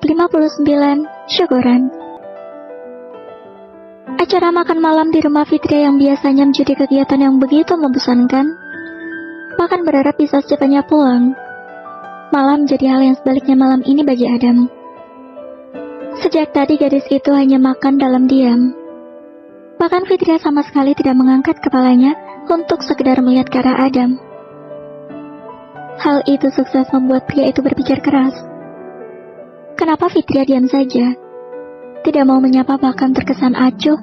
Bab 59, Syukuran. Acara makan malam di rumah Fitria yang biasanya menjadi kegiatan yang begitu membosankan, bahkan berharap bisa secepatnya pulang, malah menjadi hal yang sebaliknya malam ini bagi Adam. Sejak tadi gadis itu hanya makan dalam diam. Bahkan Fitria sama sekali tidak mengangkat kepalanya untuk sekedar melihat ke arah Adam. Hal itu sukses membuat pria itu berpikir keras. Kenapa Fitria diam saja? Tidak mau menyapa, bahkan terkesan acuh,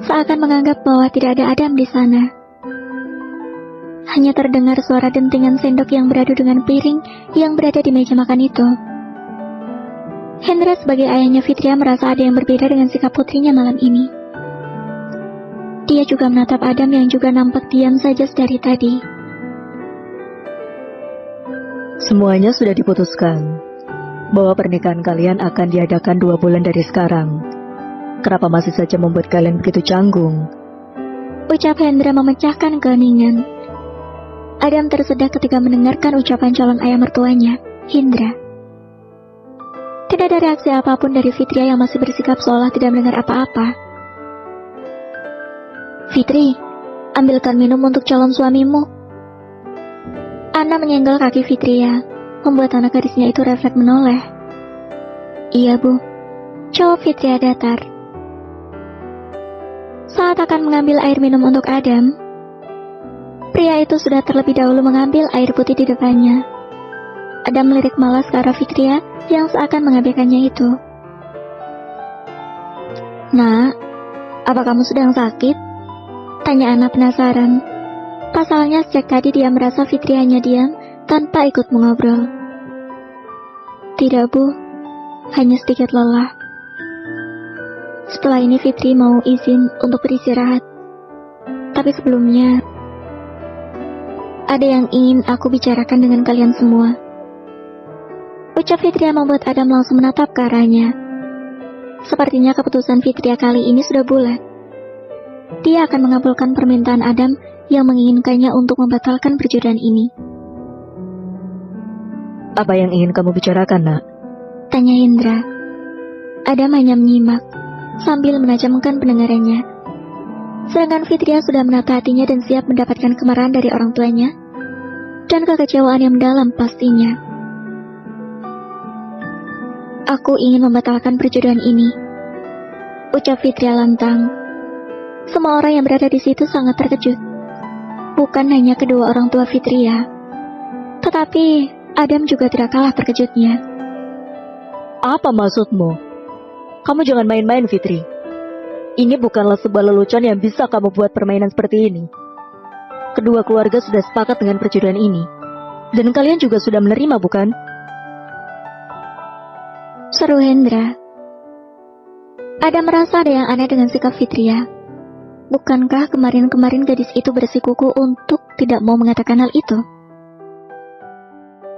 seakan menganggap bahwa tidak ada Adam di sana. Hanya terdengar suara dentingan sendok yang beradu dengan piring yang berada di meja makan itu. Hendra sebagai ayahnya Fitria merasa ada yang berbeda dengan sikap putrinya malam ini. Dia juga menatap Adam yang juga nampak diam saja dari tadi. Semuanya sudah diputuskan bahwa pernikahan kalian akan diadakan 2 bulan dari sekarang. Kenapa masih saja membuat kalian begitu canggung? Ucap Hendra memecahkan keheningan. Adam tersedak ketika mendengarkan ucapan calon ayah mertuanya, Hendra. Tidak ada reaksi apapun dari Fitria yang masih bersikap seolah tidak mendengar apa-apa. Fitri, ambilkan minum untuk calon suamimu. Ana menyenggol kaki Fitria, membuat anak gadisnya itu refleks menoleh. Iya bu, jawab Fitria datar. Saat akan mengambil air minum untuk Adam, pria itu sudah terlebih dahulu mengambil air putih di depannya. Adam melirik malas ke arah Fitria yang seakan mengabaikannya itu. Nak, apa kamu sedang sakit? Tanya Ana penasaran. Pasalnya sejak tadi dia merasa Fitri hanya diam tanpa ikut mengobrol. Tidak bu, hanya sedikit lelah. Setelah ini Fitri mau izin untuk beristirahat. Tapi sebelumnya, ada yang ingin aku bicarakan dengan kalian semua. Ucap Fitria membuat Adam langsung menatap ke arahnya. Sepertinya keputusan Fitria kali ini sudah bulat. Dia akan mengabulkan permintaan Adam yang menginginkannya untuk membatalkan perjodohan ini. Apa yang ingin kamu bicarakan, nak? Tanya Hendra. Adam hanya menyimak sambil menajamkan pendengarannya. Sedangkan Fitria sudah menata hatinya dan siap mendapatkan kemarahan dari orang tuanya dan kekecewaan yang mendalam pastinya. Aku ingin membatalkan perjodohan ini, ucap Fitria lantang. Semua orang yang berada di situ sangat terkejut. Bukan hanya kedua orang tua Fitria, tetapi Adam juga tidak kalah terkejutnya. Apa maksudmu? Kamu jangan main-main, Fitri. Ini bukanlah sebuah lelucon yang bisa kamu buat permainan seperti ini. Kedua keluarga sudah sepakat dengan perjodohan ini. Dan kalian juga sudah menerima, bukan? Seru Hendra. Adam merasa ada yang aneh dengan sikap Fitria. Bukankah kemarin-kemarin gadis itu bersikuku untuk tidak mau mengatakan hal itu?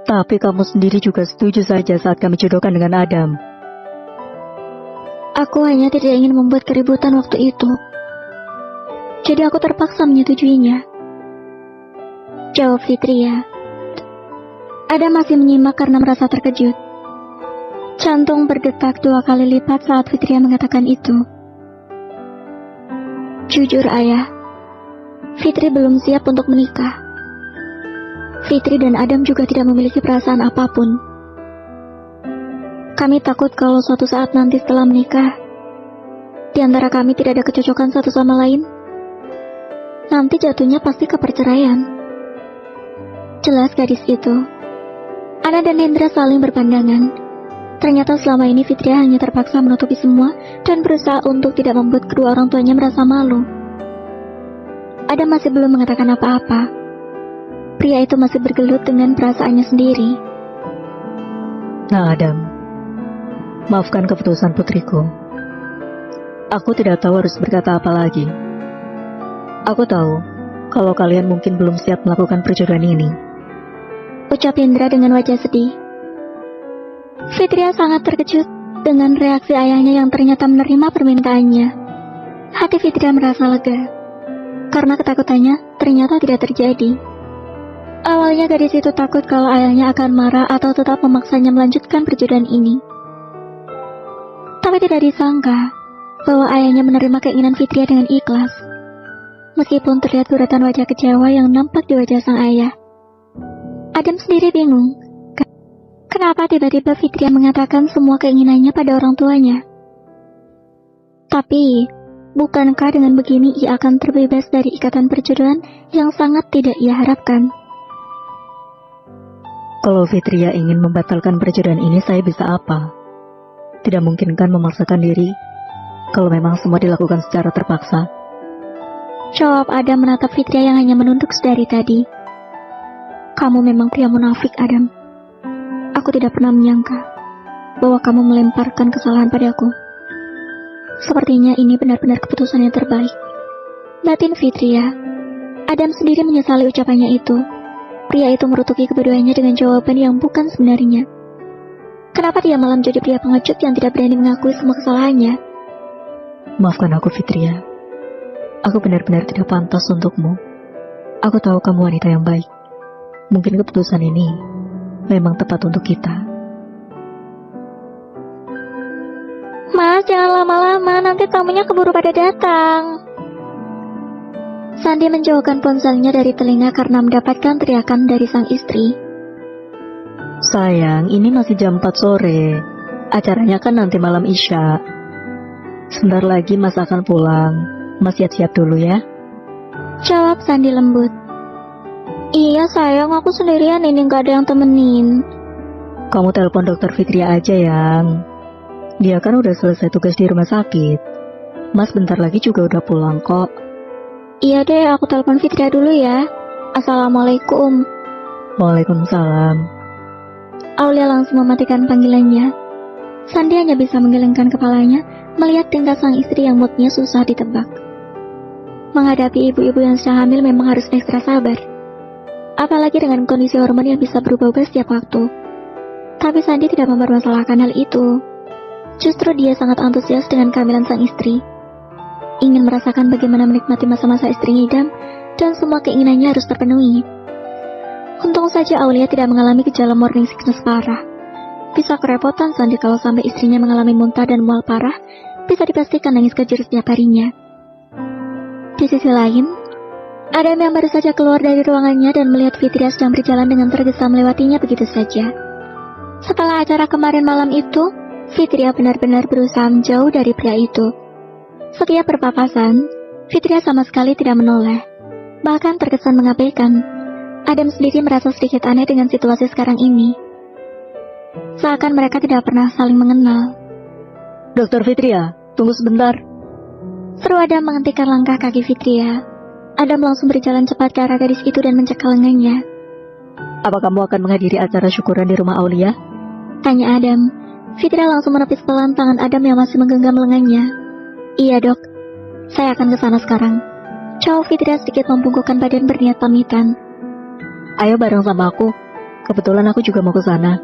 Tapi kamu sendiri juga setuju saja saat kami jodohkan dengan Adam. Aku hanya tidak ingin membuat keributan waktu itu. Jadi aku terpaksa menyetujuinya, jawab Fitria. Adam masih menyimak karena merasa terkejut. Jantung berdetak 2 kali lipat saat Fitria mengatakan itu. Jujur ayah, Fitri belum siap untuk menikah. Fitri dan Adam juga tidak memiliki perasaan apapun. Kami takut kalau suatu saat nanti setelah menikah, di antara kami tidak ada kecocokan satu sama lain. Nanti jatuhnya pasti ke perceraian. Jelas gadis itu. Ana dan Hendra saling berpandangan. Ternyata selama ini Fitria hanya terpaksa menutupi semua dan berusaha untuk tidak membuat kedua orang tuanya merasa malu. Adam masih belum mengatakan apa-apa. Pria itu masih bergelut dengan perasaannya sendiri. Nah Adam, maafkan keputusan putriku. Aku tidak tahu harus berkata apa lagi. Aku tahu kalau kalian mungkin belum siap melakukan perjodohan ini, ucap Hendra dengan wajah sedih. Fitria sangat terkejut dengan reaksi ayahnya yang ternyata menerima permintaannya. Hati Fitria merasa lega, karena ketakutannya ternyata tidak terjadi. Awalnya gadis itu takut kalau ayahnya akan marah atau tetap memaksanya melanjutkan perjodohan ini. Tapi tidak disangka bahwa ayahnya menerima keinginan Fitria dengan ikhlas. Meskipun terlihat guratan wajah kecewa yang nampak di wajah sang ayah. Adam sendiri bingung. Kenapa tiba-tiba Fitria mengatakan semua keinginannya pada orang tuanya? Tapi, bukankah dengan begini ia akan terbebas dari ikatan perjodohan yang sangat tidak ia harapkan? Kalau Fitria ingin membatalkan perjodohan ini, saya bisa apa? Tidak mungkin kan memaksakan diri kalau memang semua dilakukan secara terpaksa. Jawab Adam menatap Fitria yang hanya menunduk sedari tadi. Kamu memang pria munafik, Adam. Aku tidak pernah menyangka bahwa kamu melemparkan kesalahan padaku. Sepertinya ini benar-benar keputusan yang terbaik. Batin Fitria. Adam sendiri menyesali ucapannya itu. Pria itu merutuki keduanya dengan jawaban yang bukan sebenarnya. Kenapa dia malah menjadi pria pengecut yang tidak berani mengakui semua kesalahannya? Maafkan aku, Fitria. Aku benar-benar tidak pantas untukmu. Aku tahu kamu wanita yang baik. Mungkin keputusan ini memang tepat untuk kita. Mas, jangan lama-lama, nanti tamunya keburu pada datang. Sandi menjauhkan ponselnya dari telinga karena mendapatkan teriakan dari sang istri. Sayang, ini masih jam 4 sore. Acaranya kan nanti malam Isya. Sebentar lagi Mas akan pulang. Mas siap-siap dulu ya. Jawab Sandi lembut. Iya sayang, aku sendirian ini, gak ada yang temenin. Kamu telepon dokter Fitria aja, yang. Dia kan udah selesai tugas di rumah sakit. Mas bentar lagi juga udah pulang kok. Iya deh, aku telepon Fitria dulu ya. Assalamualaikum. Waalaikumsalam. Aulia langsung mematikan panggilannya. Sandi hanya bisa menggelengkan kepalanya melihat tingkah sang istri yang moodnya susah ditebak. Menghadapi ibu-ibu yang sedang hamil memang harus ekstra sabar. Apalagi dengan kondisi hormon yang bisa berubah-ubah setiap waktu. Tapi Sandi tidak mempermasalahkan hal itu. Justru dia sangat antusias dengan kehamilan sang istri. Ingin merasakan bagaimana menikmati masa-masa istrinya idam dan semua keinginannya harus terpenuhi. Untung saja Aulia tidak mengalami gejala morning sickness parah. Bisa kerepotan Sandi kalau sampai istrinya mengalami muntah dan mual parah, bisa dipastikan nangis kejer setiap harinya. Di sisi lain, Adam yang baru saja keluar dari ruangannya dan melihat Fitria sedang berjalan dengan tergesa melewatinya begitu saja. Setelah acara kemarin malam itu, Fitria benar-benar berusaha menjauh dari pria itu. Setiap berpapasan, Fitria sama sekali tidak menoleh, bahkan terkesan mengabaikan. Adam sendiri merasa sedikit aneh dengan situasi sekarang ini. Seakan mereka tidak pernah saling mengenal. Dokter Fitria, tunggu sebentar. Seru Adam menghentikan langkah kaki Fitria. Adam langsung berjalan cepat ke arah gadis itu dan mencekal lengannya. Apa kamu akan menghadiri acara syukuran di rumah Aulia? Tanya Adam. Fitria langsung menepis pelan tangan Adam yang masih menggenggam lengannya. Iya dok, saya akan ke sana sekarang. Jawab Fitria sedikit membungkukkan badan berniat pamitan. Ayo bareng sama aku. Kebetulan aku juga mau ke sana.